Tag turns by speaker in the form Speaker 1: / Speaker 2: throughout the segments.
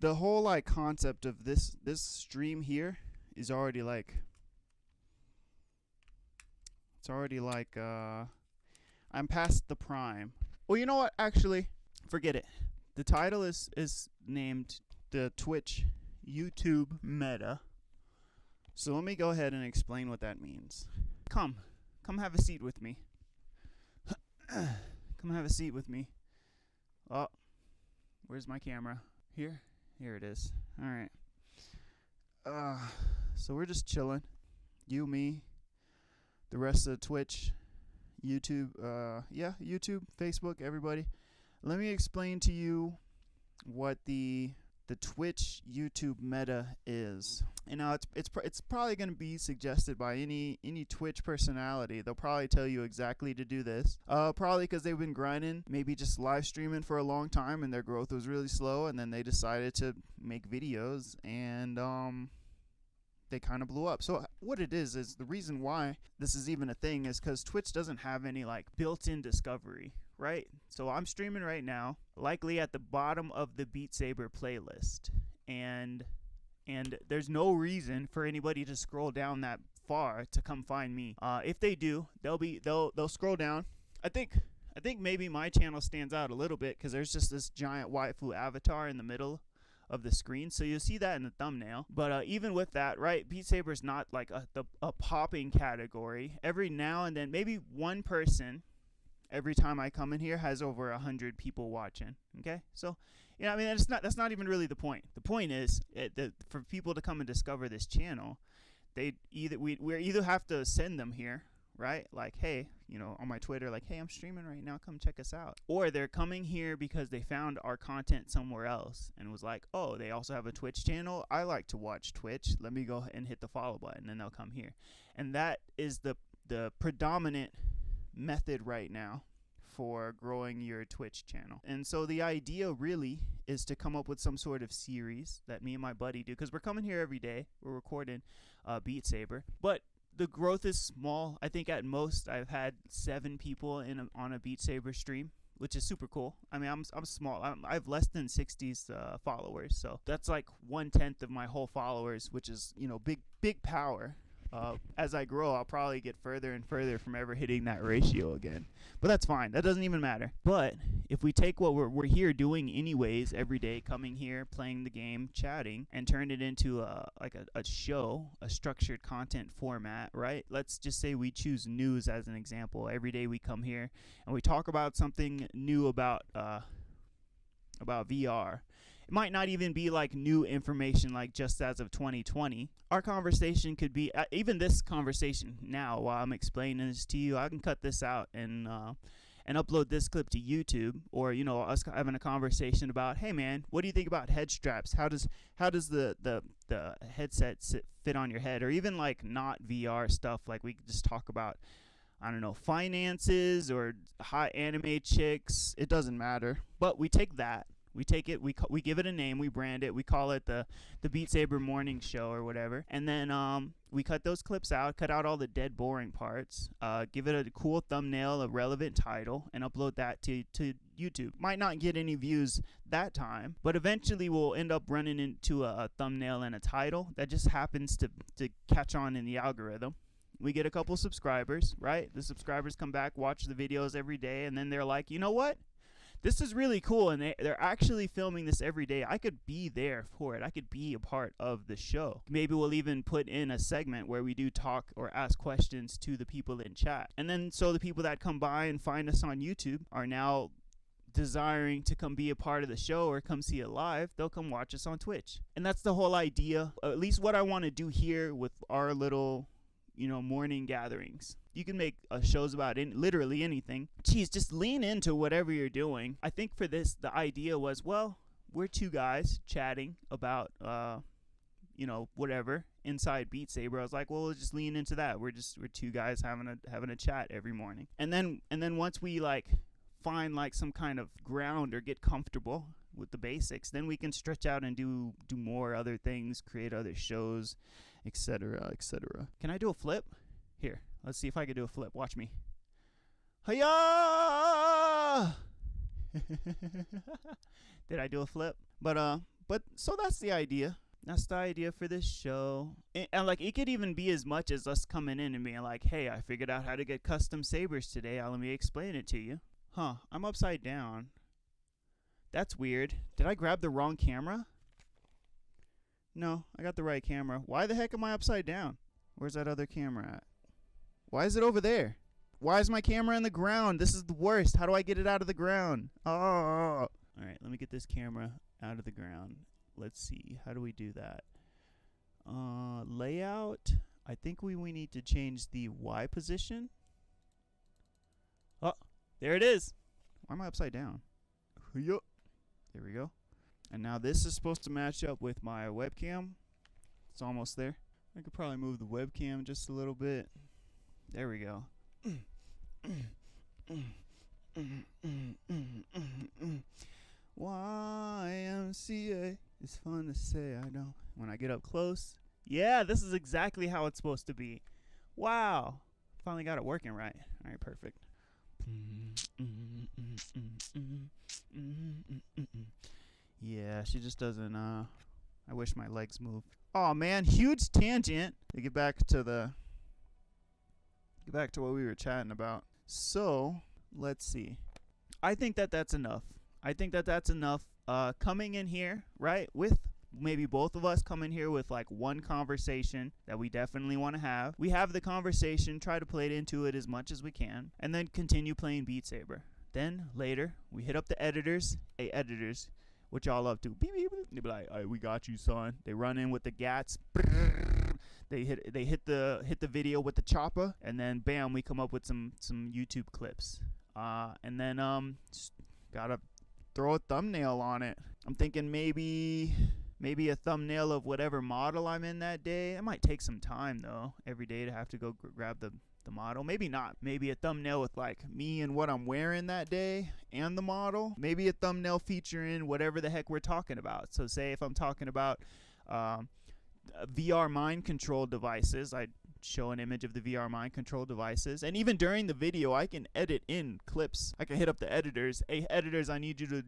Speaker 1: the whole like concept of this stream here is already like, it's already like I'm past the prime. Well, you know what? Actually, forget it. The title is named the Twitch YouTube meta. So let me go ahead and explain what that means. Come have a seat with me. Come have a seat with me. Oh, where's my camera? Here it is. All right. So we're just chilling. You, me, the rest of Twitch, YouTube, YouTube, Facebook, everybody. Let me explain to you what the Twitch YouTube meta is. And now it's probably going to be suggested by any Twitch personality. They'll probably tell you exactly to do this. Probably because they've been grinding, maybe just live streaming for a long time, and their growth was really slow, and then they decided to make videos, and they kind of blew up. So what it is the reason why this is even a thing is because Twitch doesn't have any like built-in discovery, right? So I'm streaming right now, likely at the bottom of the Beat Saber playlist, and there's no reason for anybody to scroll down that far to come find me. If they do, they'll scroll down. I think maybe my channel stands out a little bit because there's just this giant waifu avatar in the middle of the screen, so you'll see that in the thumbnail. But even with that, right, Beat Saber is not like a popping category. Every now and then, maybe one person every time I come in here has over 100 people watching. Okay, so I mean, that's not even really the point. The point is for people to come and discover this channel, we either have to send them here, right? Like, hey, on my Twitter, like, hey, I'm streaming right now, come check us out. Or they're coming here because they found our content somewhere else and was like, oh, they also have a Twitch channel. I like to watch Twitch. Let me go and hit the follow button, and they'll come here. And that is the predominant method right now for growing your Twitch channel. And so the idea really is to come up with some sort of series that me and my buddy do, because we're coming here every day. We're recording Beat Saber, but the growth is small. I think at most I've had 7 people on a Beat Saber stream, which is super cool. I mean, I'm small. I have less than 60 followers, so that's like 1/10 of my whole followers, which is big power. As I grow, I'll probably get further and further from ever hitting that ratio again. But that's fine. That doesn't even matter. But if we take what we're here doing anyways every day, coming here, playing the game, chatting, and turn it into a show, a structured content format, right? Let's just say we choose news as an example. Every day we come here and we talk about something new about VR. It might not even be like new information like just as of 2020. Our conversation could be, even this conversation now while I'm explaining this to you, I can cut this out and upload this clip to YouTube, or us having a conversation about, hey man, what do you think about head straps? How does the headset fit on your head? Or even like not VR stuff, like we could just talk about, I don't know, finances or hot anime chicks. It doesn't matter. But we take that. We take it, we give it a name, we brand it, we call it the Beat Saber Morning Show or whatever, and then we cut those clips out, cut out all the dead boring parts, give it a cool thumbnail, a relevant title, and upload that to YouTube. Might not get any views that time, but eventually we'll end up running into a thumbnail and a title that just happens to catch on in the algorithm. We get a couple subscribers, right? The subscribers come back, watch the videos every day, and then they're like, you know what? This is really cool, and they're actually filming this every day. I could be there for it. I could be a part of the show. Maybe we'll even put in a segment where we do talk or ask questions to the people in chat. And then so the people that come by and find us on YouTube are now desiring to come be a part of the show or come see it live. They'll come watch us on Twitch. And that's the whole idea, at least what I want to do here with our little morning gatherings. You can make shows about literally anything. Geez, just lean into whatever you're doing. I think for this, the idea was, well, we're 2 guys chatting about, whatever inside Beat Saber. I was like, well, let's just lean into that. We're 2 guys having a chat every morning. And then once we like find like some kind of ground or get comfortable with the basics, then we can stretch out and do more other things, create other shows, etc., etc. Can I do a flip? Here, let's see if I can do a flip. Watch me. Hiya! Did I do a flip? But But so that's the idea. That's the idea for this show. And like, it could even be as much as us coming in and being like, hey, I figured out how to get custom sabers today. Let me explain it to you. Huh, I'm upside down. That's weird. Did I grab the wrong camera? No, I got the right camera. Why the heck am I upside down? Where's that other camera at? Why is it over there? Why is my camera in the ground? This is the worst. How do I get it out of the ground? Oh. All right, let me get this camera out of the ground. Let's see. How do we do that? Layout. I think we need to change the Y position. Oh, there it is. Why am I upside down? There we go. And now this is supposed to match up with my webcam. It's almost there. I could probably move the webcam just a little bit. There we go. YMCA. It's fun to say, I know. When I get up close. Yeah, this is exactly how it's supposed to be. Wow. Finally got it working right. All right, perfect. Yeah, she just doesn't, I wish my legs moved. Oh man, huge tangent. To get back to what we were chatting about. So, let's see. I think that that's enough. I think that that's enough. Coming in here, right, with maybe both of us come in here with like one conversation that we definitely want to have. We have the conversation, try to play it into it as much as we can, and then continue playing Beat Saber. Then later, we hit up the editors. Hey, editors, what y'all up to? Beep, beep, beep. They be like, all right, we got you, son. They run in with the gats. They hit the video with the chopper, and then bam, we come up with some YouTube clips. And then just gotta throw a thumbnail on it. I'm thinking maybe a thumbnail of whatever model I'm in that day. It might take some time though, every day to have to go grab the model. Maybe not. Maybe a thumbnail with like me and what I'm wearing that day and the model. Maybe a thumbnail featuring whatever the heck we're talking about. So say if I'm talking about VR mind control devices, I'd show an image of the VR mind control devices. And even during the video, I can edit in clips. I can hit up the editors. Hey, editors, I need you to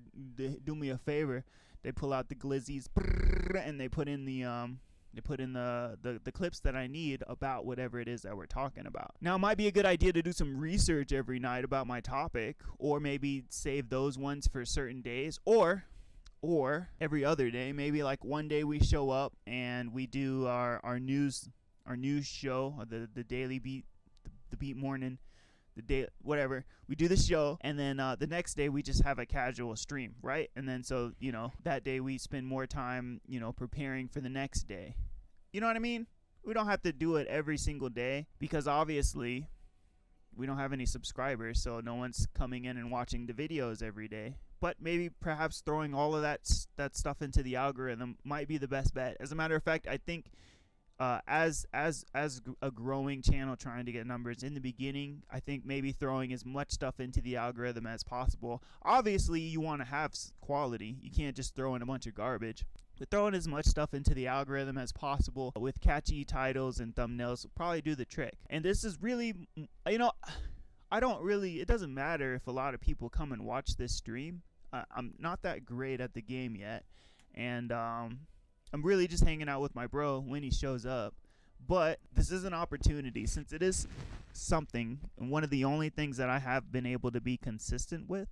Speaker 1: do me a favor. They pull out the glizzies and they put in the clips that I need about whatever it is that we're talking about. Now, it might be a good idea to do some research every night about my topic, or maybe save those ones for certain days, or every other day. Maybe like one day we show up and we do our news show, or the daily beat, the beat morning, the day, whatever. We do the show, and then the next day we just have a casual stream, right? And then so, you know, that day we spend more time, you know, preparing for the next day. You know what I mean? We don't have to do it every single day, because obviously we don't have any subscribers, so no one's coming in and watching the videos every day. But maybe perhaps throwing all of that stuff into the algorithm might be the best bet. As a matter of fact, I think as a growing channel trying to get numbers in the beginning, I think maybe throwing as much stuff into the algorithm as possible. Obviously, you want to have quality. You can't just throw in a bunch of garbage. But throwing as much stuff into the algorithm as possible with catchy titles and thumbnails will probably do the trick. And this is really, you know, it doesn't matter if a lot of people come and watch this stream. I'm not that great at the game yet. And I'm really just hanging out with my bro when he shows up. But this is an opportunity, since it is something, and one of the only things that I have been able to be consistent with.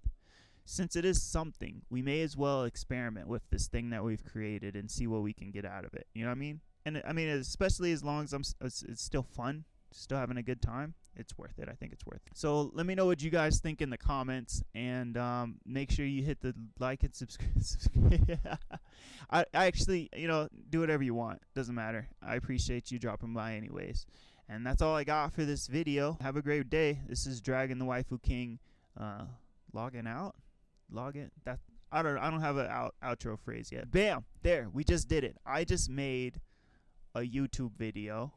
Speaker 1: Since it is something, we may as well experiment with this thing that we've created and see what we can get out of it. You know what I mean? And I mean, especially as long as it's still fun, still having a good time, it's worth it. I think it's worth it. So let me know what you guys think in the comments, and make sure you hit the like and subscribe. I actually, you know, do whatever you want. Doesn't matter. I appreciate you dropping by anyways. And that's all I got for this video. Have a great day. This is Dragon the Waifu King, logging out. I don't have an outro phrase yet. Bam! There, we just did it. I just made a YouTube video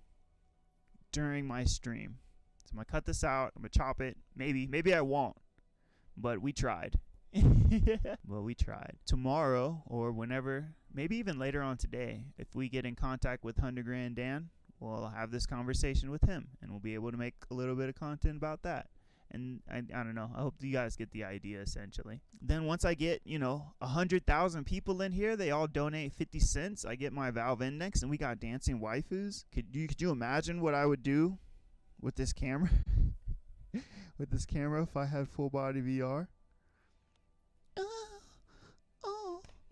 Speaker 1: during my stream. So I'm gonna cut this out. I'm gonna chop it. Maybe I won't. But we tried. Well, we tried. Tomorrow or whenever, maybe even later on today, if we get in contact with 100 Grand Dan, we'll have this conversation with him, and we'll be able to make a little bit of content about that. And I don't know. I hope you guys get the idea, essentially. Then once I get, 100,000 people in here, they all donate 50 cents. I get my Valve Index, and we got dancing waifus. Could you imagine what I would do with this camera? With this camera if I had full body VR?